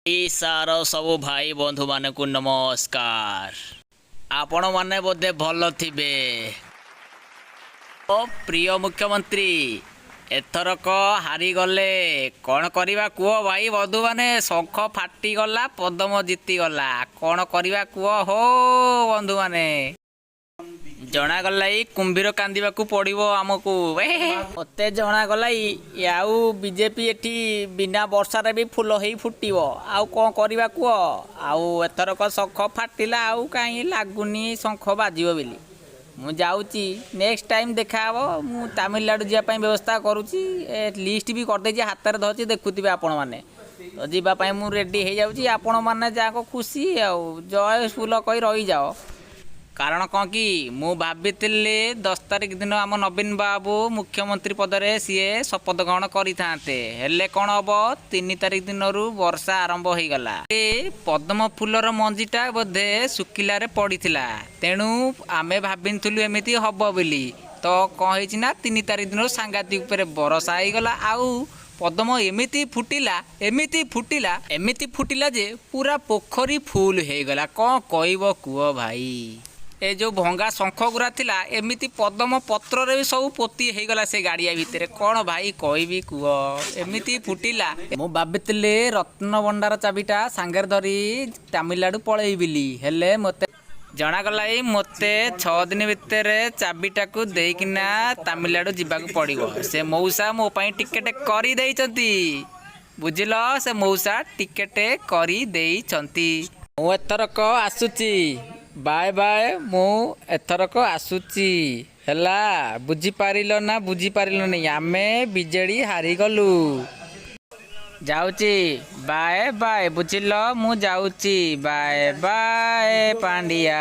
सार सबु भाई बंधु मान को नमस्कार। आपण माने बोधे भल थिबे। ओ प्रिय मुख्यमंत्री एथरक हारी गले कौन करवा कुह भाई बंधु माने शंख फाटी गला पदम जीती गला कौन करवा कुह हो बंधु माने जनागला कुंभीर कांदा पड़ो आमको मत जनागला आउ बीजेपी एटी बिना वर्षार भी फुल ही फुटव आउ कौन करवा कह आउ एथरक शंख फाटिला आउ कहीं लगुनि शंख बाजिब बोली मुझे नेक्स्ट टाइम देखा मु तमिलनाडु जावाई व्यवस्था करुँची लिस्ट भी करदे हाथ में धरती देखुवे आपण मैंने तो जीवाई मुझे रेडी हो जाऊँगी आपण मैंने जाक खुशी आउ जय फुल कही रही जाओ कारण कौन कि मु भाभी 10 तारिख दिन आम नवीन बाबू मुख्यमंत्री पदरे सीए शपथ ग्रहण करते हेले कौन हम 3 तारिख दिन वर्षा आरंभ हो गला पद्म फूलर मंजीटा बोधे सुखिलारे पड़ीथिला तेणु आमे भाविलु एमती हम बोली तो कौन होना 3 तारिख दिन सांघातिक उपर बरसा हो गला आउ पद्म एमिति फुटिला जे पूरा पोखरी फुल हो गला कौन कहब कुह भाई ए जो भंगा शंख गुरा थिला एमिति पद्म पत्र रे भी सब पोती हो गला से गाड़िया भितर कौन भाई कहबी कुह एमिति फुटिला मु भाविले रत्न भंडार चाबिटा सांगेर धरी तमिलनाडु पलैबी बोली हेले मते जनागला मते 6 दिन भितर चाबिटा को देकिना तमिलनाडु जीवाक पड़ो से मौसा मो पई टिकेट करी देइचंती बुझिल से मौसा टिकेट करी देइचंती मु एथरक आसुची बाय बाय मु एथरक आसुची हैला बुझी पारिलो ना बुझी पारिलो नहीं आमे बीजेडी हारी गलु जाऊची बाय बाय बुझिल मु जाऊची बाय बाय पांडिया।